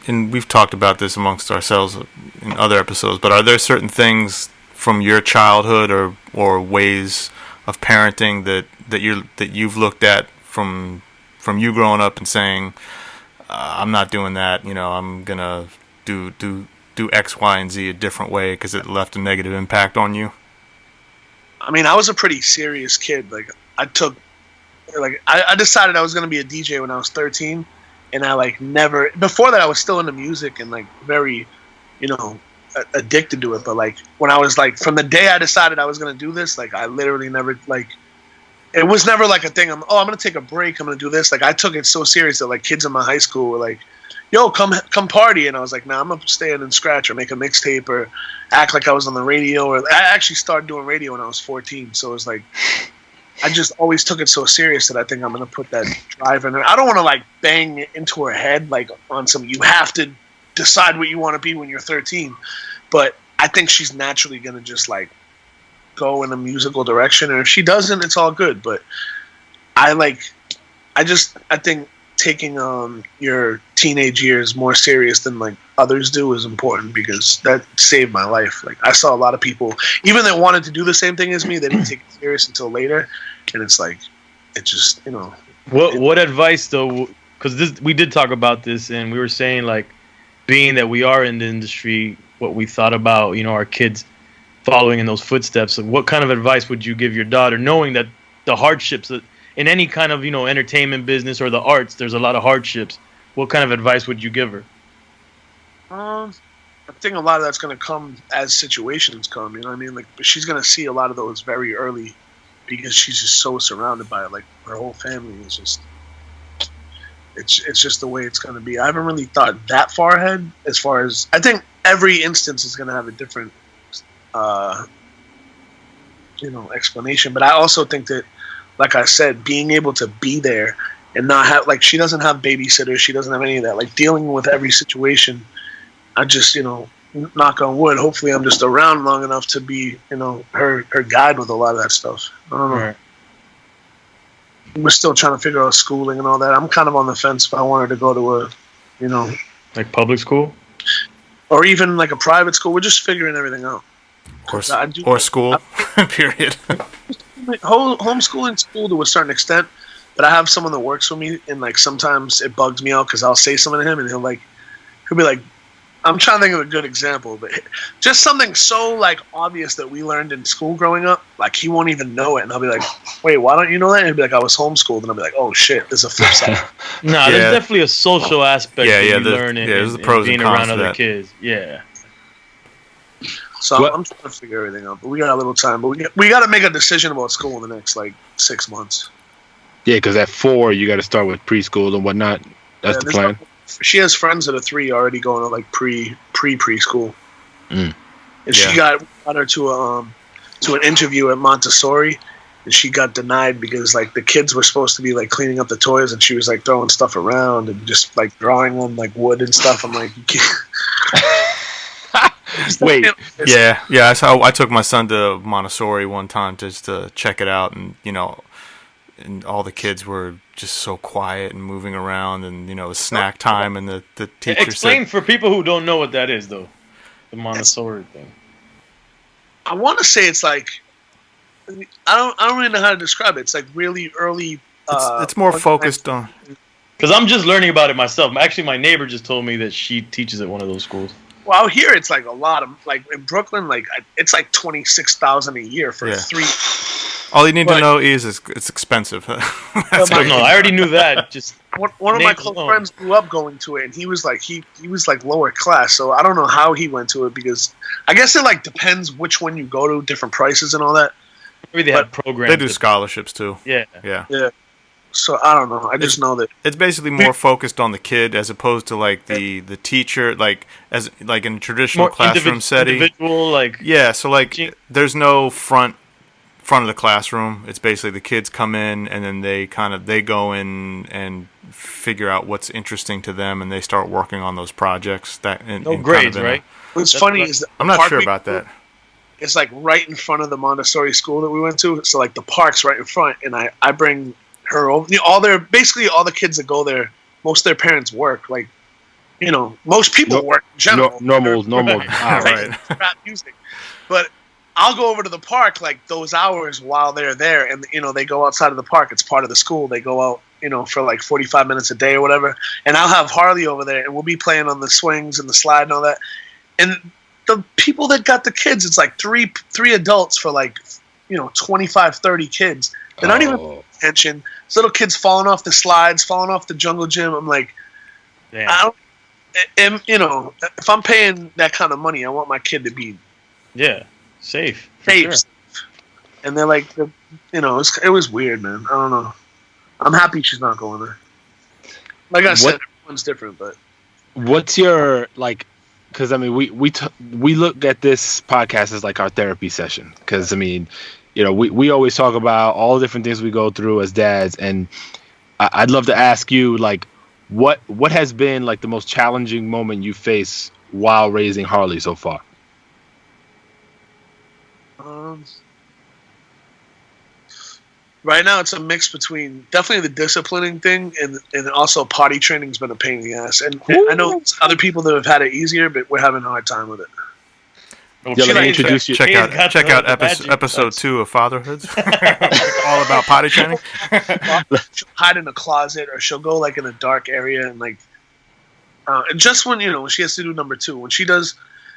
and we've talked about this amongst ourselves in other episodes, but are there certain things from your childhood or ways of parenting that you've looked at from you growing up and saying, I'm not doing that, I'm gonna do X, Y, and Z a different way because it left a negative impact on you? I mean, I was a pretty serious kid. Like, I decided I was going to be a DJ when I was 13, and I like never, before that I was still into music and like very, addicted to it. But like when I was like, from the day I decided I was going to do this, like I literally never like, it was never like a thing. I'm going to take a break. I'm going to do this. Like I took it so serious that like kids in my high school were like, yo, come party. And I was like, nah, I'm going to stay in and scratch or make a mixtape or act like I was on the radio. Or I actually started doing radio when I was 14. So it was like, I just always took it so serious that I think I'm going to put that drive in her. I don't want to like bang into her head like on some, you have to decide what you want to be when you're 13. But I think she's naturally going to just like go in a musical direction. And if she doesn't, it's all good. But I think taking your teenage years more serious than like others do is important because that saved my life. Like I saw a lot of people, even that wanted to do the same thing as me, they didn't take it serious until later, and it's like it just What advice though? Because we did talk about this, and we were saying like, being that we are in the industry, what we thought about our kids following in those footsteps. Like, what kind of advice would you give your daughter, knowing that the hardships that in any kind of entertainment business or the arts, there's a lot of hardships. What kind of advice would you give her? I think a lot of that's going to come as situations come. You know what I mean? Like she's going to see a lot of those very early because she's just so surrounded by it. Like her whole family is just. It's just the way it's going to be. I haven't really thought that far ahead. As far as I think every instance is going to have a different, explanation. But I also think that, like I said, being able to be there and not have, like, she doesn't have babysitters, she doesn't have any of that. Like, dealing with every situation, I just, knock on wood, hopefully I'm just around long enough to be, her guide with a lot of that stuff. I don't know. Right. We're still trying to figure out schooling and all that. I'm kind of on the fence if I wanted to go to a, like public school? Or even like a private school. We're just figuring everything out. Or school, period. Homeschooling school to a certain extent, but I have someone that works with me, and like sometimes it bugs me out because I'll say something to him, and he'll be like, I'm trying to think of a good example, but just something so like obvious that we learned in school growing up, like he won't even know it, and I'll be like, wait, why don't you know that? And he'll be like, I was homeschooled, and I'll be like, oh shit, there's a flip side. There's definitely a social aspect that you learn in being around other kids. Yeah. So I'm trying to figure everything out, but we got a little time. But we got to make a decision about school in the next like 6 months. Yeah, because at 4 you got to start with preschool and whatnot. That's the plan. She has friends that are 3 already going to like preschool. And she got her to an interview at Montessori, and she got denied because like the kids were supposed to be like cleaning up the toys, and she was like throwing stuff around and just like drawing on like wood and stuff. I'm like, you can't. Wait, yeah. I took my son to Montessori one time just to check it out, and and all the kids were just so quiet and moving around, and it was snack time, and the teacher explain for people who don't know what that is, though, the Montessori thing. I want to say it's like I don't really know how to describe it. It's like really early. It's more focused on. Because I'm just learning about it myself. Actually, my neighbor just told me that she teaches at one of those schools. Well, out here it's like a lot of like in Brooklyn, like it's like $26,000 a year for 3. All you need to know is it's expensive. No, I already knew that. Just one of my close friends grew up going to it, and he was like he was like lower class, so I don't know how he went to it because I guess it like depends which one you go to, different prices and all that. Maybe they have programs. They do scholarships too. Yeah. So I don't know. I just know that it's basically more focused on the kid as opposed to like the teacher, like as like in a traditional classroom setting. Individual, like so like there's no front front of the classroom. It's basically the kids come in and then they go in and figure out what's interesting to them, and they start working on those projects. No grades, right? What's funny is I'm not sure about that. It's like right in front of the Montessori school that we went to. So like the park's right in front, and I bring her over. All the kids that go there, most of their parents work. Like, most people work in general. Normal. Right. Rap music, but I'll go over to the park like those hours while they're there, and they go outside of the park. It's part of the school. They go out, for like 45 minutes a day or whatever. And I'll have Harley over there, and we'll be playing on the swings and the slide and all that. And the people that got the kids, it's like three adults for like 25, 30 kids. They're not even paying attention. It's little kids falling off the slides, falling off the jungle gym. I'm like, Damn. If I'm paying that kind of money, I want my kid to be safe. Safe. Sure. And they're like, it was weird, man. I don't know. I'm happy she's not going there. Like I said, everyone's different, but what's your like? Because I mean, we look at this podcast as like our therapy session. Because I mean, we always talk about all the different things we go through as dads, and I'd love to ask you like, what has been like the most challenging moment you face while raising Harley so far? Right now, it's a mix between definitely the disciplining thing and also potty training's been a pain in the ass. And I know other people that have had it easier, but we're having a hard time with it. Let me introduce you. Check out episode 2 of Fatherhoods. All about potty training. She'll hide in a closet, or she'll go like in a dark area and like. And just when when she has to do number 2, when she does,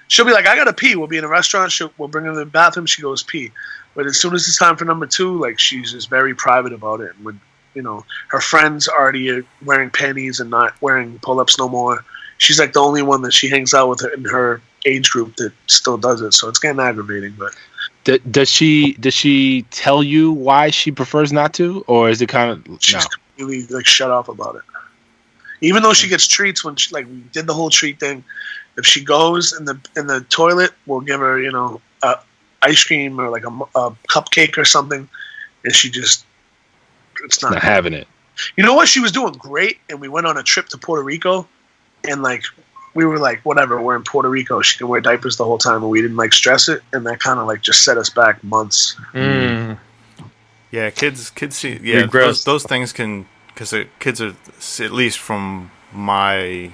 she'll be like, "I gotta pee." We'll be in a restaurant. We'll bring her to the bathroom. She goes pee. But as soon as it's time for number 2, like she's just very private about it. And when her friends already are wearing panties and not wearing pull-ups no more. She's like the only one that she hangs out with in her age group that still does it. So it's getting aggravating. But does she tell you why she prefers not to, or is it kind of she's completely like shut off about it? Even though she gets treats when we did the whole treat thing. If she goes in the toilet, we'll give her ice cream or like a cupcake or something, and it's not having it. You know what? She was doing great, and we went on a trip to Puerto Rico, and like we were like, whatever, we're in Puerto Rico, she can wear diapers the whole time, and we didn't like stress it, and that kind of like just set us back months. Yeah, kids see those things can, because kids are, at least from my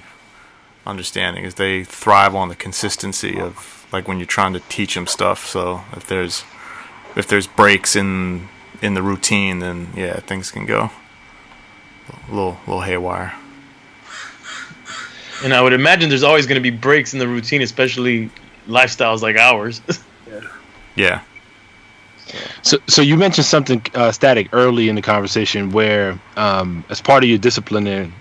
understanding, is they thrive on the consistency of like when you're trying to teach them stuff. So if there's breaks in the routine, then things can go a little haywire. And I would imagine there's always going to be breaks in the routine, especially lifestyles like ours. Yeah. So you mentioned something, Statik, early in the conversation where, as part of your disciplining,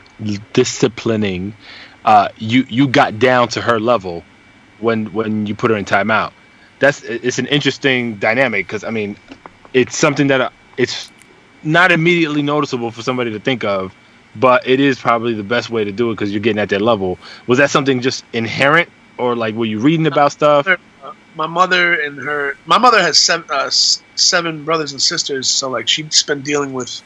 you got down to her level when you put her in timeout. It's an interesting dynamic, because I mean, it's something that it's not immediately noticeable for somebody to think of, but it is probably the best way to do it because you're getting at that level. Was that something just inherent, or like were you reading about stuff? My mother has 7 brothers and sisters, so like she's been dealing with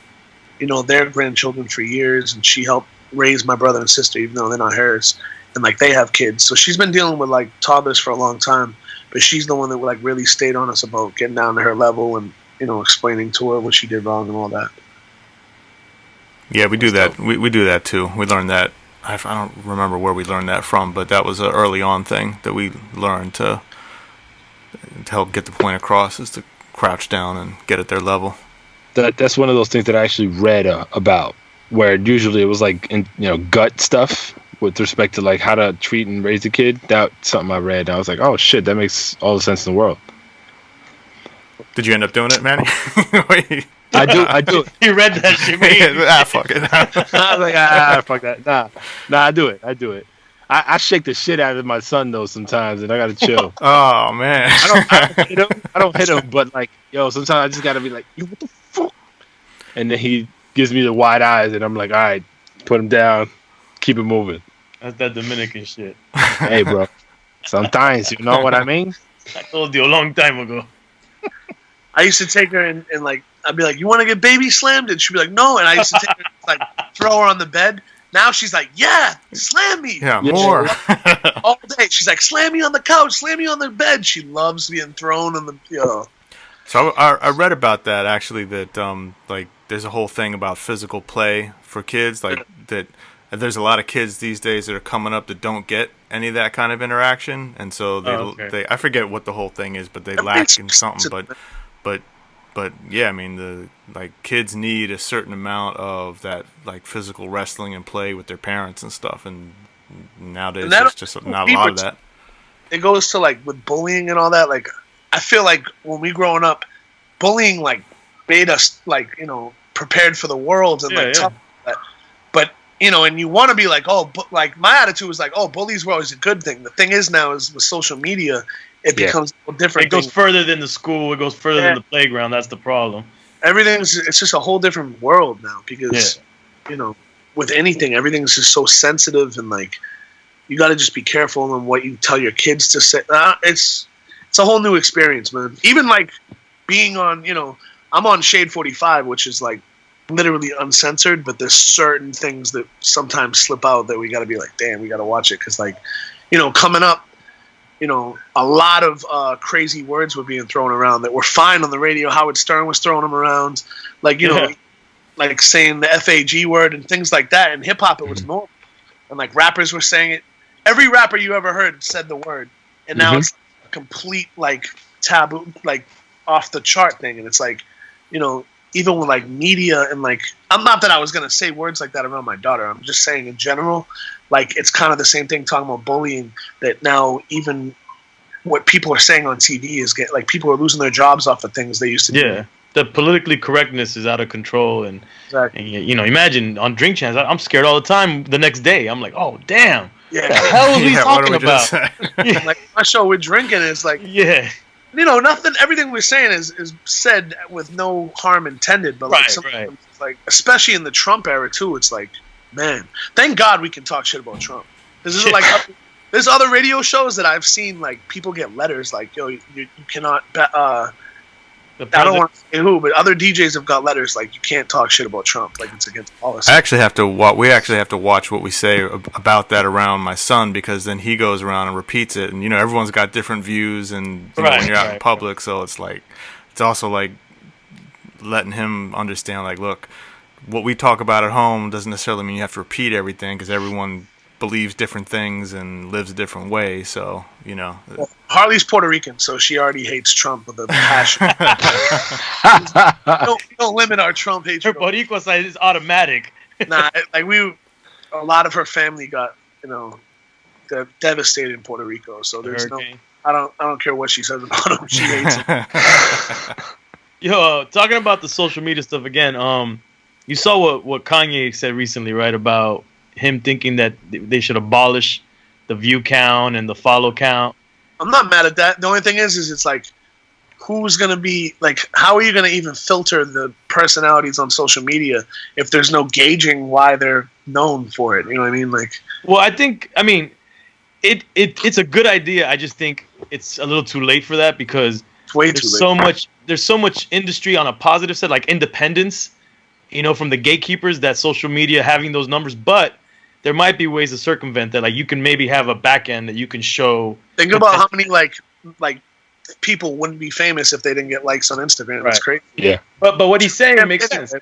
their grandchildren for years, and she helped raise my brother and sister even though they're not hers, and like they have kids, so she's been dealing with like toddlers for a long time, but she's the one that like really stayed on us about getting down to her level and explaining to her what she did wrong and all that. Yeah, we do that. We do that too. We learned that. I don't remember where we learned that from, but that was an early on thing that we learned to help get the point across, is to crouch down and get at their level. That's one of those things that I actually read about, where usually it was like gut stuff with respect to like how to treat and raise a kid. That's something I read, and I was like, oh shit, that makes all the sense in the world. Did you end up doing it, Manny? I do. You read that shit, man. Fuck it. I was like, fuck that. Nah, I do it. I shake the shit out of my son though sometimes, and I gotta chill. Oh man. I don't hit him, but like, sometimes I just gotta be like, yo, what the fuck? And then he gives me the wide eyes, and I'm like, all right, put him down, keep it moving. That's that Dominican shit. Hey, bro. Sometimes, you know what I mean? I told you a long time ago. I used to take her and like I'd be like, "You want to get baby slammed?" And she'd be like, "No." And I used to take her and, like throw her on the bed. Now she's like, "Yeah, slam me." Yeah, more. All day. She's like, "Slam me on the couch, slam me on the bed." She loves being thrown on the. So I read about that actually. That like there's a whole thing about physical play for kids. Like that, there's a lot of kids these days that are coming up that don't get any of that kind of interaction, and so they I forget what the whole thing is, but they lack in something. But yeah, I mean the kids need a certain amount of that like physical wrestling and play with their parents and stuff, and nowadays there's just not a lot of that. It goes to like with bullying and all that. Like I feel like when we growing up, bullying like made us like prepared for the world and tough. But and you want to be like, oh, like my attitude was like, oh, bullies were always a good thing. The thing is now is with social media. It becomes a different. It goes further than the school. It goes further than the playground. That's the problem. It's just a whole different world now because, with anything, everything's just so sensitive and like, you got to just be careful on what you tell your kids to say. It's a whole new experience, man. Even like being on, I'm on Shade 45, which is like literally uncensored, but there's certain things that sometimes slip out that we got to be like, damn, we got to watch it. Cause like, coming up, a lot of crazy words were being thrown around that were fine on the radio. Howard Stern was throwing them around, like like saying the FAG word and things like that. In hip hop, it was normal, and like rappers were saying it. Every rapper you ever heard said the word, and now it's a complete like taboo, like off the chart thing. And it's like, even with like media and like, I'm not that I was gonna say words like that around my daughter. I'm just saying in general. Like, it's kind of the same thing talking about bullying, that now even what people are saying on TV is people are losing their jobs off of things they used to do. Yeah, the politically correctness is out of control. And, exactly. and imagine on Drink Champs, I'm scared all the time the next day. I'm like, oh, damn. Yeah. What the hell are we talking about? Like, my show, we're drinking, and it's like, nothing, everything we're saying is said with no harm intended. But like, sometimes, like, especially in the Trump era, too, it's like, man, thank God we can talk shit about Trump. This is like there's other radio shows that I've seen like people get letters like, yo, you cannot. I don't want to say who, but other DJs have got letters like you can't talk shit about Trump, like it's against policy. We actually have to watch what we say about that around my son, because then he goes around and repeats it, and everyone's got different views, and when you're out in public, so it's like it's also like letting him understand like, look. What we talk about at home doesn't necessarily mean you have to repeat everything, because everyone believes different things and lives a different way. So, Well, Harley's Puerto Rican, so she already hates Trump with a passion. we don't limit our Trump hatred. Her Boricua side is automatic. Nah, like a lot of her family got, they're devastated in Puerto Rico. So there's I don't care what she says about him. She hates him. Yo, talking about the social media stuff again, you saw what Kanye said recently, right? About him thinking that they should abolish the view count and the follow count. I'm not mad at that. The only thing is it's like, who's going to be, like, how are you going to even filter the personalities on social media if there's no gauging why they're known for it? You know what I mean? Like, well, it's a good idea. I just think it's a little too late for that, because it's way too late. There's so much industry on a positive side, like independence, from the gatekeepers, that social media having those numbers, but there might be ways to circumvent that. Like, you can maybe have a back end that you can show. Think about how many like people wouldn't be famous if they didn't get likes on Instagram. It's crazy. Yeah. But what he's saying makes sense.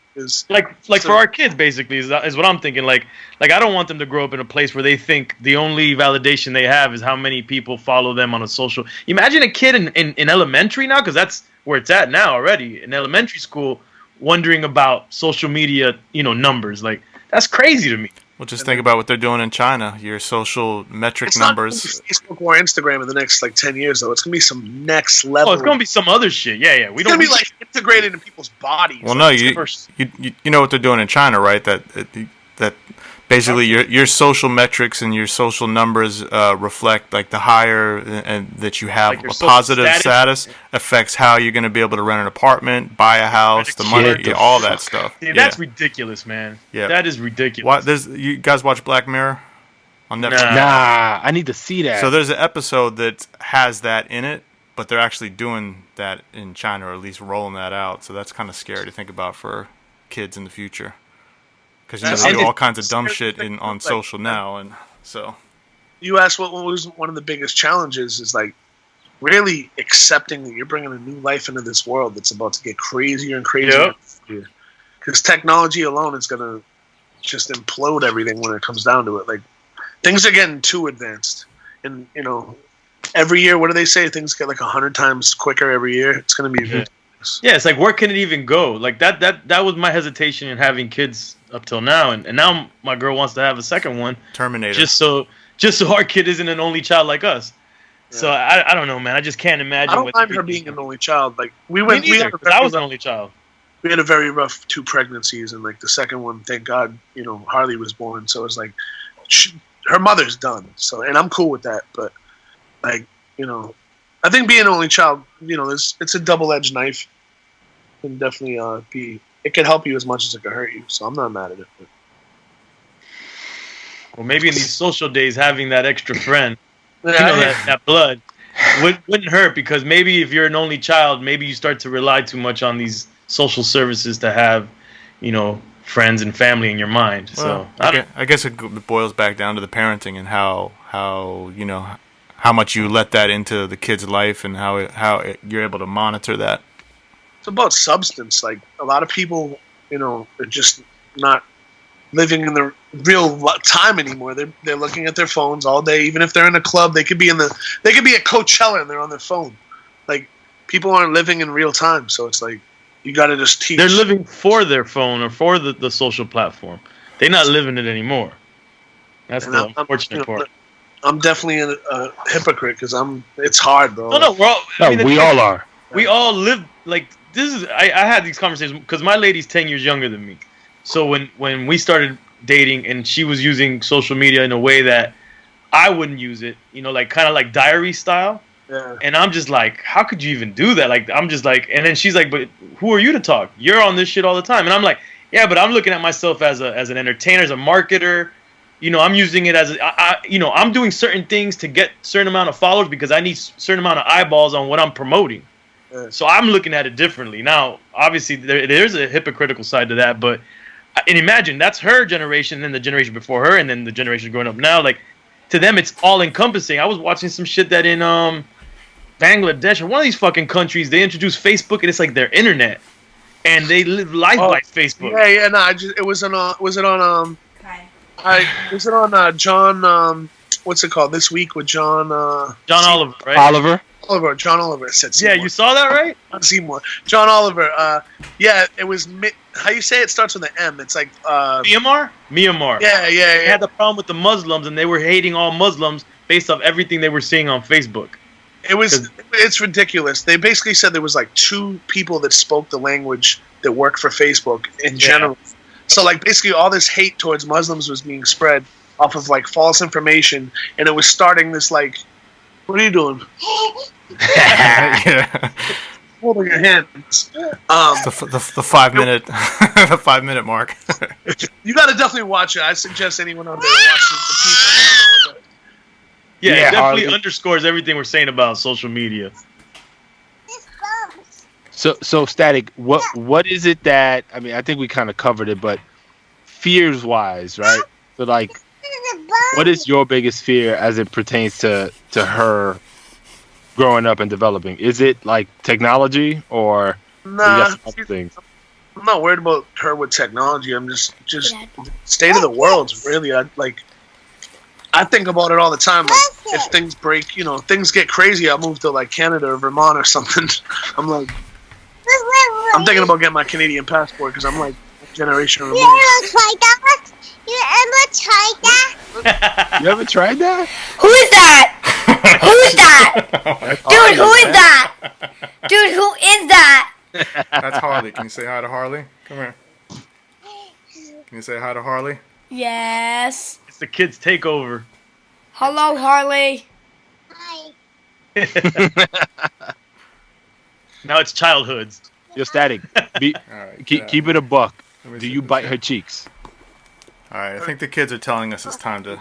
Like for our kids, basically, is what I'm thinking. Like I don't want them to grow up in a place where they think the only validation they have is how many people follow them on a social. Imagine a kid in elementary now, because that's where it's at now already, in elementary school, wondering about social media, numbers. Like, that's crazy to me. Well, just think about what they're doing in China. Your social metric numbers. It's not Facebook or Instagram in the next like 10 years, though. It's gonna be some next level. Oh, it's gonna be some other shit. Yeah. It's gonna be like integrated in people's bodies. Well, no, you know what they're doing in China, right? That basically your social metrics and your social numbers reflect like the higher and that you have like a positive status affects how you're going to be able to rent an apartment, buy a house, the money, all that stuff. Yeah, that's ridiculous, man. Yeah, that is ridiculous. You guys watch Black Mirror on Netflix? Nah, I need to see that. So there's an episode that has that in it, but they're actually doing that in China, or at least rolling that out. So that's kind of scary to think about for kids in the future, because you see all kinds of dumb shit on social now, and so. You asked what was one of the biggest challenges is like really accepting that you're bringing a new life into this world that's about to get crazier and crazier. Because technology alone is going to just implode everything when it comes down to it. Like, things are getting too advanced. And, you know, every year, what do they say? Things get like 100 times quicker every year. It's going to be ridiculous. Yeah, it's like, where can it even go? Like, that was my hesitation in having kids up till now. And now my girl wants to have a second one. Terminator. Just so our kid isn't an only child like us. Yeah. So I don't know, man. I just can't imagine. I don't mind her being an only child. Like I was an only child. We had a very rough 2 pregnancies, and like the second one, thank God, you know, Harley was born. So it's like her mother's done. So, and I'm cool with that. But like, you know, I think being an only child, you know, it's a double-edged knife. It can definitely it can help you as much as it can hurt you. So I'm not mad at it. But. Well, maybe in these social days, having that extra friend, you know, that blood wouldn't hurt, because maybe if you're an only child, maybe you start to rely too much on these social services to have, you know, friends and family in your mind. Well, so I guess it boils back down to the parenting and how you know how much you let that into the kid's life and how you're able to monitor that. It's about substance. Like, a lot of people, you know, are just not living in the real time anymore. They're looking at their phones all day. Even if they're in a club, they could be at Coachella and they're on their phone. Like, people aren't living in real time, so it's like you got to just teach. They're living for their phone or for the social platform. They're not living it anymore. That's the unfortunate part. I'm definitely a hypocrite because it's hard, bro. No, we all are. We all live like this. I had these conversations because my lady's 10 years younger than me. So when we started dating and she was using social media in a way that I wouldn't use it, you know, like kind of like diary style. Yeah. And I'm just like, how could you even do that? Like, I'm just like, and then she's like, but who are you to talk? You're on this shit all the time. And I'm like, yeah, but I'm looking at myself as an entertainer, as a marketer. You know, I'm using it as I'm doing certain things to get certain amount of followers because I need certain amount of eyeballs on what I'm promoting. Yeah. So I'm looking at it differently. Now, obviously, there's a hypocritical side to that, but and imagine that's her generation, and then the generation before her, and then the generation growing up now. Like, to them, it's all encompassing. I was watching some shit that in Bangladesh or one of these fucking countries, they introduced Facebook, and it's like their internet, and they live life by Facebook. Yeah. No, was it on John? What's it called? This Week with John Oliver, right? John Oliver said Seymour. Yeah, you saw that, right? Seymour. John Oliver. Yeah, it was. How you say it starts with an M? It's like Myanmar. Yeah. They had the problem with the Muslims, and they were hating all Muslims based off everything they were seeing on Facebook. It's ridiculous. They basically said there was like 2 people that spoke the language that worked for Facebook in general. So like basically all this hate towards Muslims was being spread off of like false information, and it was starting this like, what are you doing? Holding your hands. The 5 minute the 5 minute mark. You got to definitely watch it. I suggest anyone out there watch the piece. Yeah, it definitely underscores everything we're saying about social media. So Statik, what is it that, I mean, I think we kind of covered it, but fears wise, right? So like, what is your biggest fear as it pertains to her growing up and developing? Is it like technology or other things? I'm not worried about her with technology. I'm just state of the world, really. I think about it all the time. Like, if things break, you know, things get crazy, I'll move to like Canada or Vermont or something. I'm I'm thinking about getting my Canadian passport because I'm like generation removed. You ever tried that? You ever tried that? Who is that? Who's that? Dude, who is that? Dude, who is that? That's Harley. Can you say hi to Harley? Come here. Can you say hi to Harley? Yes. It's the kids' takeover. Hello, Harley. Hi. Now it's childhoods. Yo, Statik, right, keep it a buck. Do you bite her cheeks? All right, I think the kids are telling us it's time to.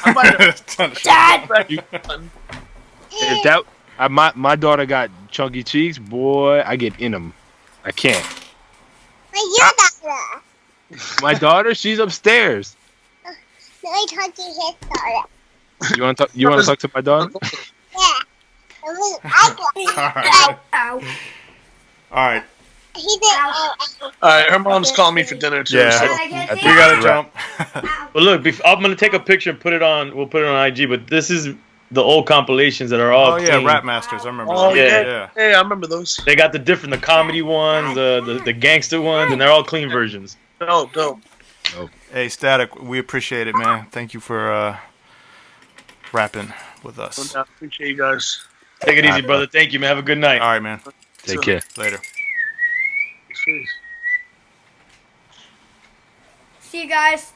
Dad. If that, My daughter got chunky cheeks. Boy, I get in them. I can't. My daughter. My daughter, she's upstairs. I talk to his daughter. You want to talk? You want to talk to my daughter? Yeah. All right. He did. All right, her mom's calling me for dinner too. Yeah. So. We gotta jump. But look, I'm gonna take a picture and put it on. We'll put it on IG. But this is the old compilations that are all. Oh yeah, clean. Rap Masters. I remember. Oh that. Yeah. yeah, hey, I remember those. They got the comedy ones, the gangster ones, and they're all clean versions. Dope. Hey, Statik, we appreciate it, man. Thank you for rapping with us. I appreciate you guys. Take it easy, brother. Thank you, man. Have a good night. All right, man. Take care. Later. See you guys.